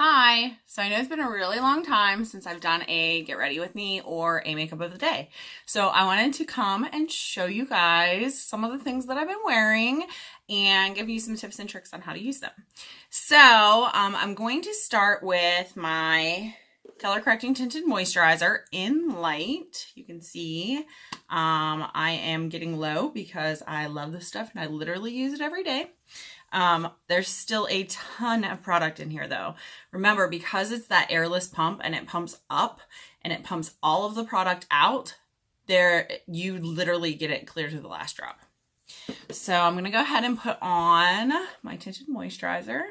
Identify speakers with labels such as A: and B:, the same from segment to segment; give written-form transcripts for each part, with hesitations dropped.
A: Hi! So I know it's been a really long time since I've done a get ready with me or a makeup of the day. So I wanted to come and show you guys some of the things that I've been wearing and give you some tips and tricks on how to use them. So I'm going to start with my color correcting tinted moisturizer in light. You can see I am getting low because I love this stuff and I literally use it every day. There's still a ton of product in here though. Remember, because it's that airless pump and it pumps up and it pumps all of the product out, you literally get it clear to the last drop. So I'm going to go ahead and put on my tinted moisturizer.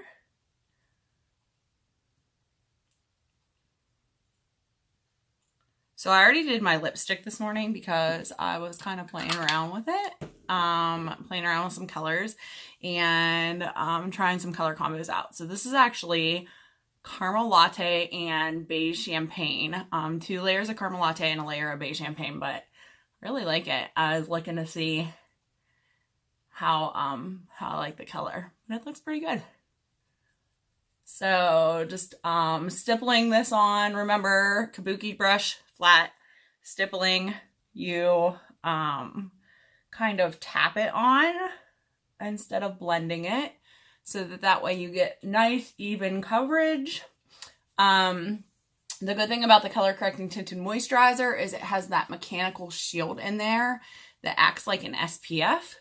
A: So I already did my lipstick this morning because I was kind of playing around with it, playing around with some colors and trying some color combos out. So this is actually caramel latte and beige champagne, 2 layers of caramel latte and a layer of beige champagne, but I really like it. I was looking to see how I like the color, but it looks pretty good. So just stippling this on. Remember, kabuki brush, flat stippling. You kind of tap it on instead of blending it so that way you get nice even coverage. The good thing about the color correcting tinted moisturizer is it has that mechanical shield in there that acts like an SPF.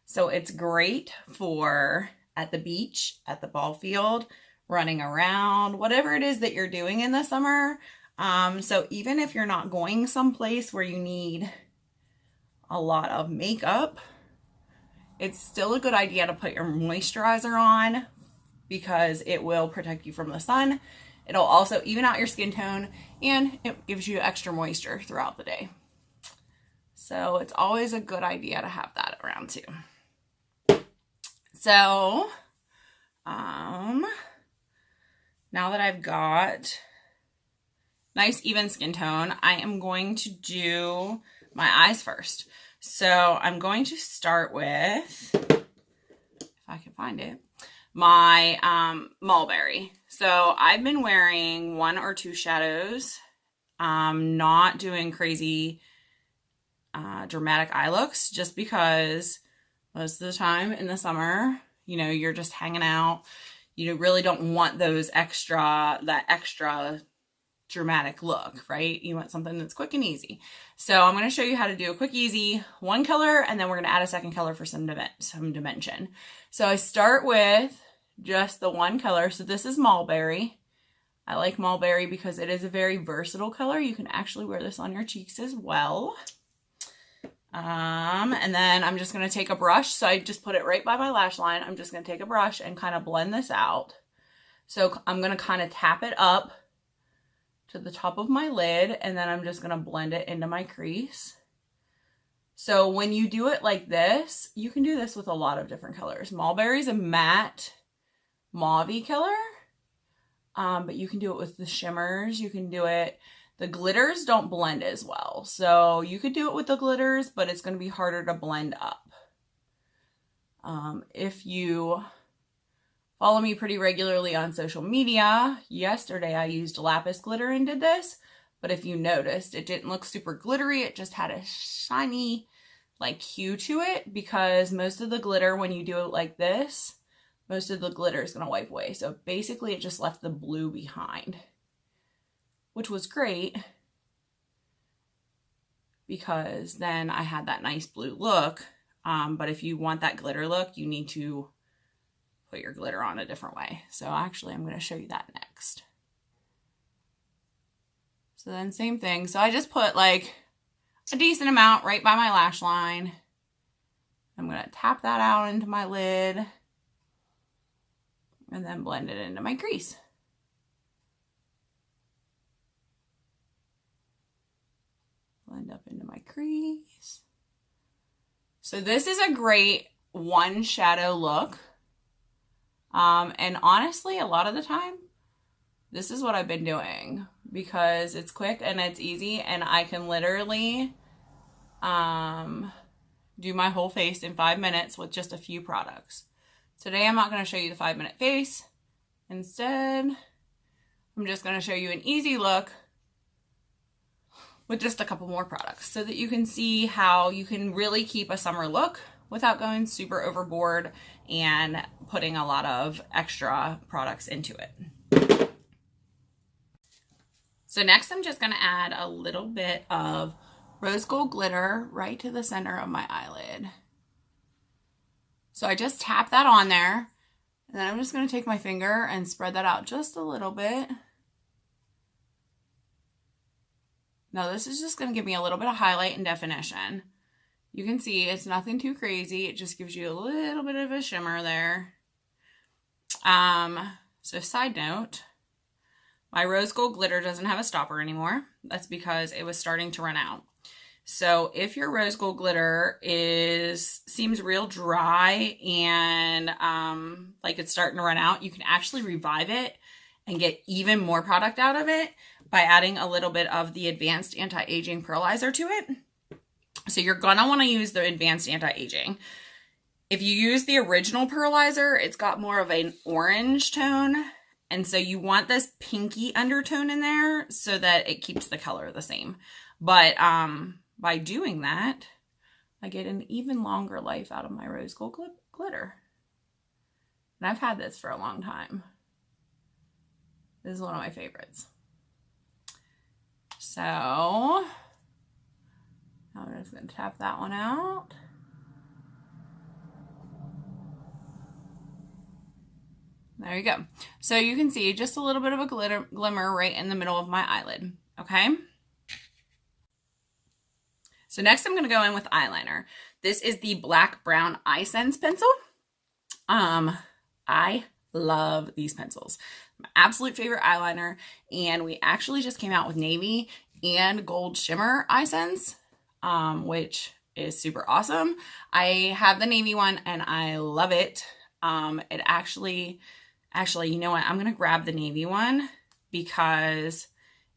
A: So it's great for at the beach, at the ball field, running around, whatever it is that you're doing in the summer. So even if you're not going someplace where you need a lot of makeup, it's still a good idea to put your moisturizer on because it will protect you from the sun. It'll also even out your skin tone and it gives you extra moisture throughout the day. So it's always a good idea to have that around too. So, now that I've got nice even skin tone, I am going to do my eyes first. So I'm going to start with, if I can find it, my mulberry. So I've been wearing 1 or 2 shadows, not doing crazy dramatic eye looks just because most of the time in the summer, you know, you're just hanging out. You really don't want that extra dramatic look, right? You want something that's quick and easy. So I'm going to show you how to do a quick, easy 1 color, and then we're going to add a 2nd color for some dimension. So I start with just the 1 color. So this is mulberry. I like mulberry because it is a very versatile color. You can actually wear this on your cheeks as well. And then I'm just going to take a brush. So I just put it right by my lash line. I'm just going to take a brush and kind of blend this out. So I'm going to kind of tap it up to the top of my lid, and then I'm just going to blend it into my crease. So when you do it like this, you can do this with a lot of different colors. Mulberry is a matte mauve-y color, but you can do it with the shimmers. You can do it. The glitters don't blend as well. So you could do it with the glitters, but it's going to be harder to blend up. If you follow me pretty regularly on social media, yesterday I used lapis glitter and did this, but if you noticed, it didn't look super glittery. It just had a shiny like hue to it because most of the glitter, when you do it like this, most of the glitter is going to wipe away. So basically it just left the blue behind, which was great because then I had that nice blue look. But if you want that glitter look, you need to put your glitter on a different way. So actually I'm going to show you that next. So then same thing. So I just put like a decent amount right by my lash line. I'm going to tap that out into my lid and then blend it into my crease. Blend up into my crease. So this is a great 1 shadow look. And honestly, a lot of the time, this is what I've been doing because it's quick and it's easy and I can literally do my whole face in 5 minutes with just a few products. Today I'm not going to show you the 5-minute face. Instead, I'm just going to show you an easy look with just a couple more products so that you can see how you can really keep a summer look without going super overboard and putting a lot of extra products into it. So next I'm just going to add a little bit of rose gold glitter right to the center of my eyelid. So I just tap that on there, and then I'm just going to take my finger and spread that out just a little bit. Now this is just going to give me a little bit of highlight and definition. You can see it's nothing too crazy. It just gives you a little bit of a shimmer there. So side note, my rose gold glitter doesn't have a stopper anymore. That's because it was starting to run out. So if your rose gold glitter seems real dry and like it's starting to run out, you can actually revive it and get even more product out of it by adding a little bit of the Advanced Anti-Aging Pearlizer to it. So you're gonna wanna use the Advanced Anti-Aging. If you use the original pearlizer, it's got more of an orange tone. And so you want this pinky undertone in there so that it keeps the color the same. But by doing that, I get an even longer life out of my rose gold glitter. And I've had this for a long time. This is one of my favorites. So I'm just going to tap that one out. There you go. So you can see just a little bit of a glimmer right in the middle of my eyelid. Okay. So next I'm going to go in with eyeliner. This is the Black Brown Eye Sense pencil. I love these pencils. My absolute favorite eyeliner. And we actually just came out with navy and gold shimmer eye sense, which is super awesome. I have the navy one and I love it. It actually, you know what? I'm going to grab the navy one because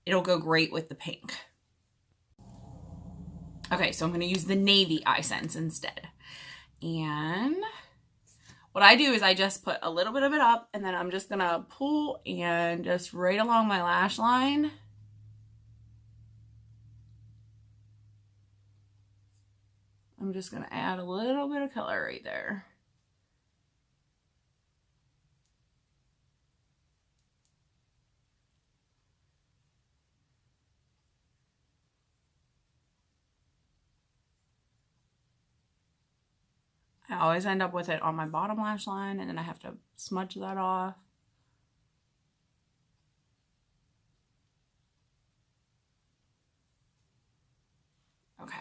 A: it'll go great with the pink. Okay, so I'm going to use the navy eye sense instead. And what I do is I just put a little bit of it up and then I'm just going to pull and just right along my lash line. I'm just going to add a little bit of color right there. I always end up with it on my bottom lash line and then I have to smudge that off. Okay.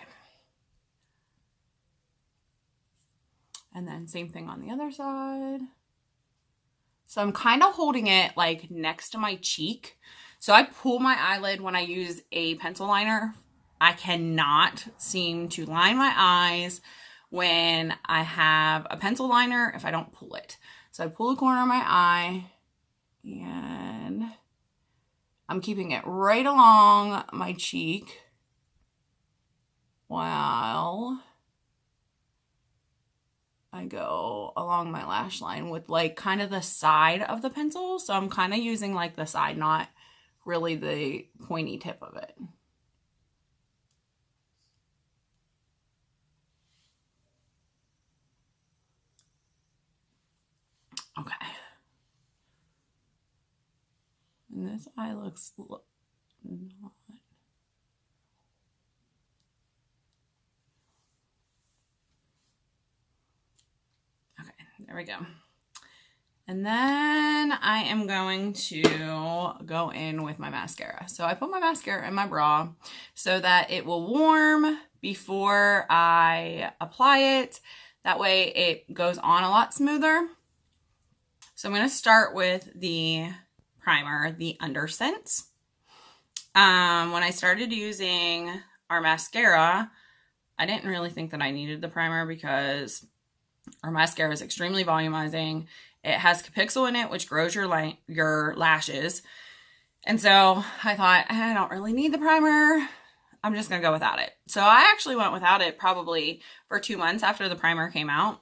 A: And then same thing on the other side. So I'm kind of holding it like next to my cheek. So I pull my eyelid when I use a pencil liner. I cannot seem to line my eyes when I have a pencil liner if I don't pull it. So I pull the corner of my eye and I'm keeping it right along my cheek while I go along my lash line with like kind of the side of the pencil. So I'm kind of using like the side, not really the pointy tip of it. Okay. And this eye looks not. Okay, there we go. And then I am going to go in with my mascara. So I put my mascara in my bra so that it will warm before I apply it. That way it goes on a lot smoother. So I'm going to start with the primer, the Under Sense. When I started using our mascara, I didn't really think that I needed the primer because our mascara is extremely volumizing. It has Capixyl in it, which grows your lashes. And so I thought, I don't really need the primer. I'm just going to go without it. So I actually went without it probably for 2 months after the primer came out.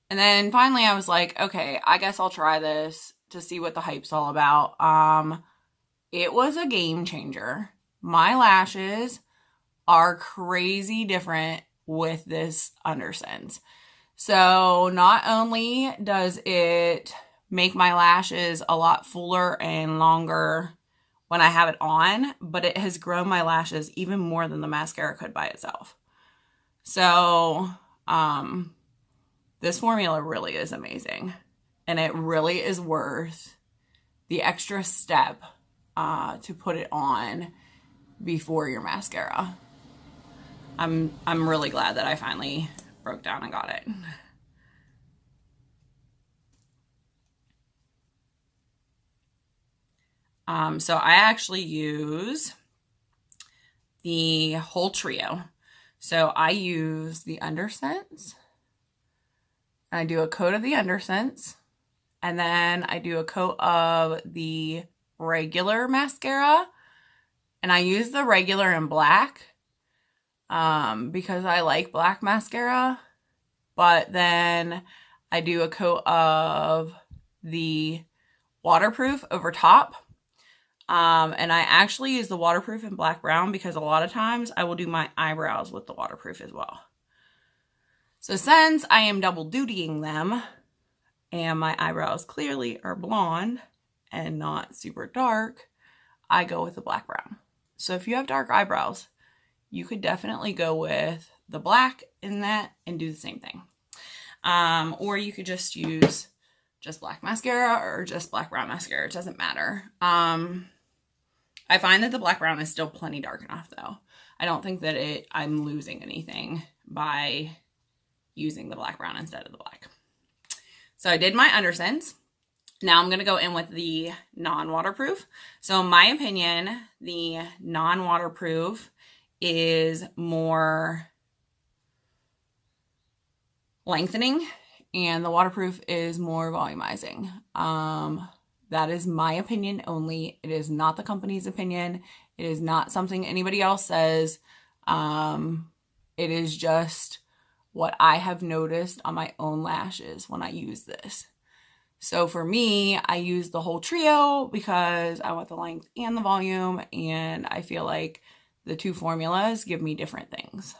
A: And then finally I was like, okay, I guess I'll try this to see what the hype's all about. it was a game changer. My lashes are crazy different with this Undersense. So not only does it make my lashes a lot fuller and longer when I have it on, but it has grown my lashes even more than the mascara could by itself. So this formula really is amazing, and it really is worth the extra step to put it on before your mascara. I'm really glad that I finally broke down and got it. So I actually use the whole trio. So I use the Undersense, I do a coat of the Undersense, and then I do a coat of the regular mascara, and I use the regular in black because I like black mascara, but then I do a coat of the waterproof over top. And I actually use the waterproof in black brown because a lot of times I will do my eyebrows with the waterproof as well. So since I am double dutying them and my eyebrows clearly are blonde and not super dark, I go with the black brown. So if you have dark eyebrows, you could definitely go with the black in that and do the same thing. Or you could just use just black mascara or just black brown mascara. It doesn't matter. I find that the black brown is still plenty dark enough though. I don't think that I'm losing anything by using the black brown instead of the black. So I did my Undersense. Now I'm going to go in with the non-waterproof. So in my opinion, the non-waterproof is more lengthening and the waterproof is more volumizing. That is my opinion only. It is not the company's opinion. It is not something anybody else says. It is just what I have noticed on my own lashes when I use this. So for me, I use the whole trio because I want the length and the volume, and I feel like the two formulas give me different things.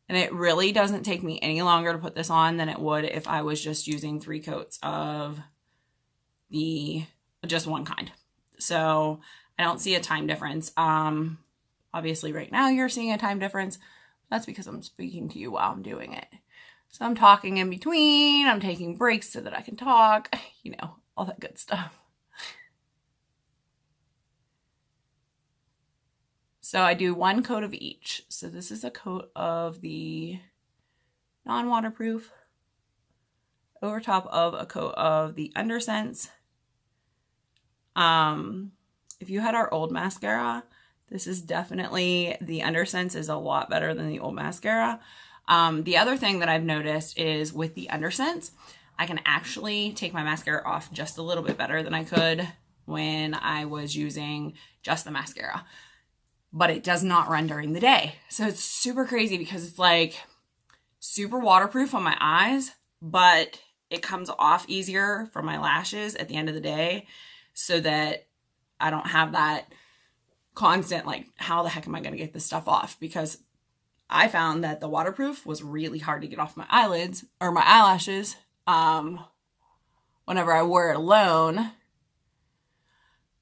A: And it really doesn't take me any longer to put this on than it would if I was just using 3 coats of just one kind. So I don't see a time difference. Obviously right now you're seeing a time difference. That's because I'm speaking to you while I'm doing it. So I'm talking in between, I'm taking breaks so that I can talk, all that good stuff. So I do 1 coat of each. So this is a coat of the non-waterproof over top of a coat of the Undersense. If you had our old mascara, this is definitely, the Undersense is a lot better than the old mascara. The other thing that I've noticed is with the Undersense, I can actually take my mascara off just a little bit better than I could when I was using just the mascara. But it does not run during the day. So it's super crazy because it's like super waterproof on my eyes, but it comes off easier for my lashes at the end of the day so that I don't have that constant, like, how the heck am I going to get this stuff off? Because I found that the waterproof was really hard to get off my eyelids or my eyelashes whenever I wore it alone.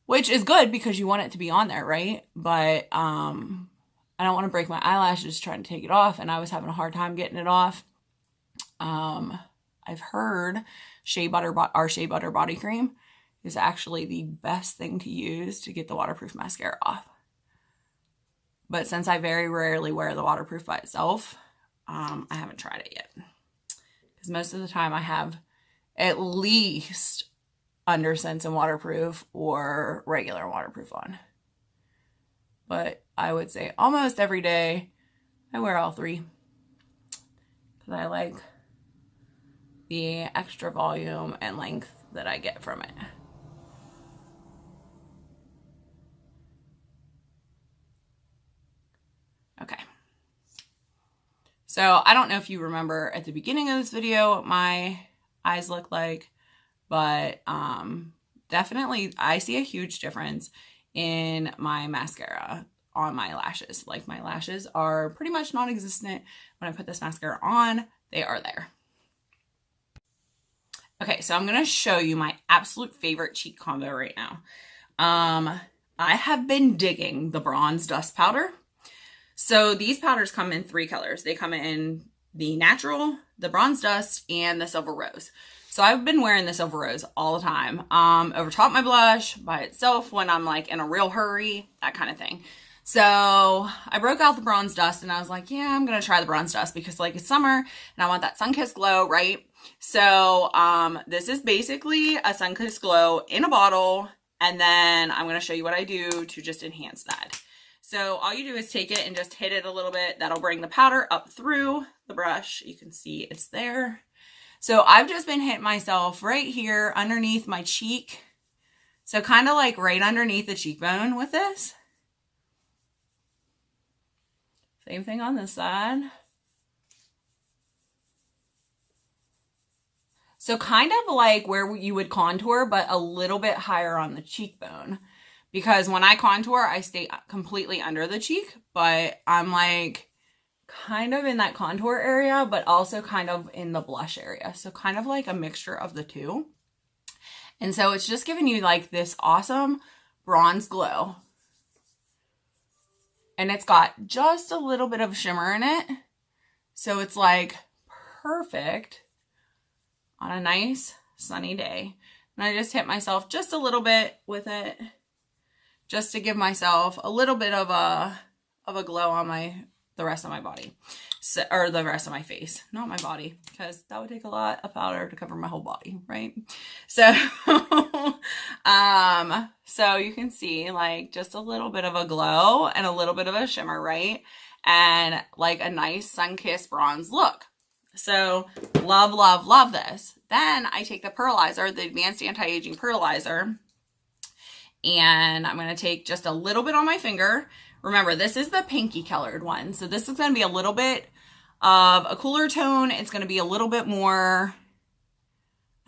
A: Which is good because you want it to be on there, right? But I don't want to break my eyelashes trying to take it off, and I was having a hard time getting it off. I've heard our Shea Butter body cream is actually the best thing to use to get the waterproof mascara off. But since I very rarely wear the waterproof by itself, I haven't tried it yet. Because most of the time I have at least Undersense and waterproof or regular waterproof on. But I would say almost every day I wear all 3 because I like the extra volume and length that I get from it. Okay. So I don't know if you remember at the beginning of this video what my eyes look like, but definitely I see a huge difference in my mascara on my lashes. Like my lashes are pretty much non-existent when I put this mascara on. They are there. Okay, so I'm gonna show you my absolute favorite cheek combo right now. I have been digging the Bronze Dust Powder. So these powders come in 3 colors. They come in the natural, the Bronze Dust, and the Silver Rose. So I've been wearing the Silver Rose all the time. Over top my blush, by itself when I'm like in a real hurry, that kind of thing. So I broke out the Bronze Dust and I was like, yeah, I'm gonna try the Bronze Dust because like it's summer and I want that sun-kissed glow, right? So this is basically a sun-kissed glow in a bottle, and then I'm gonna show you what I do to just enhance that. So all you do is take it and just hit it a little bit. That'll bring the powder up through the brush. You can see it's there. So I've just been hitting myself right here underneath my cheek. So kind of like right underneath the cheekbone with this. Same thing on this side. So kind of like where you would contour, but a little bit higher on the cheekbone. Because when I contour, I stay completely under the cheek, but I'm like kind of in that contour area, but also kind of in the blush area. So kind of like a mixture of the two. And so it's just giving you like this awesome bronze glow. And it's got just a little bit of shimmer in it. So it's like perfect on a nice sunny day. And I just hit myself just a little bit with it, just to give myself a little bit of a glow on the rest of my body. So, or the rest of my face, not my body, because that would take a lot of powder to cover my whole body, right? So, so you can see like just a little bit of a glow and a little bit of a shimmer, right? And like a nice sun-kissed bronze look. So love, love, love this. Then I take the pearlizer, the Advanced Anti-Aging Pearlizer, and I'm going to take just a little bit on my finger. Remember, this is the pinky colored one. So this is going to be a little bit of a cooler tone. It's going to be a little bit more,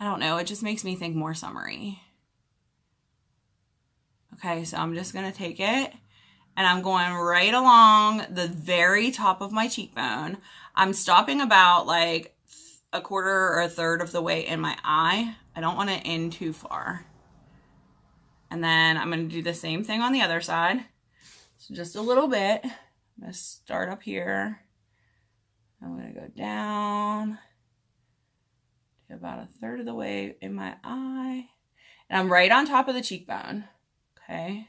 A: I don't know, it just makes me think more summery. Okay, so I'm just going to take it and I'm going right along the very top of my cheekbone. I'm stopping about like a quarter or a third of the way in my eye. I don't want to end too far. And then I'm going to do the same thing on the other side. So just a little bit. I'm going to start up here. I'm going to go down to about a third of the way in my eye. And I'm right on top of the cheekbone. Okay.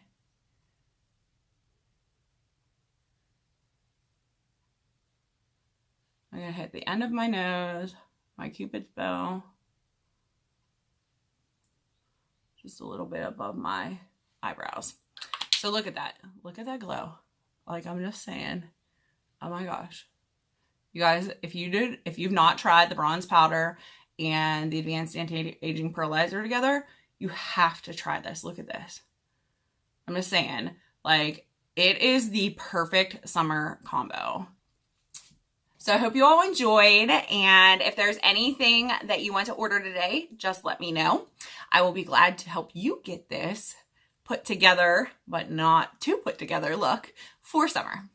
A: I'm going to hit the end of my nose, my Cupid's bow. Just a little bit above my eyebrows. So look at that. Look at that glow. Like I'm just saying, oh my gosh. You guys, if you've not tried the bronze powder and the Advanced Anti-Aging Pearlizer together, you have to try this. Look at this. I'm just saying, like, it is the perfect summer combo. So I hope you all enjoyed, and if there's anything that you want to order today, just let me know. I will be glad to help you get this put together, but not too put together look for summer.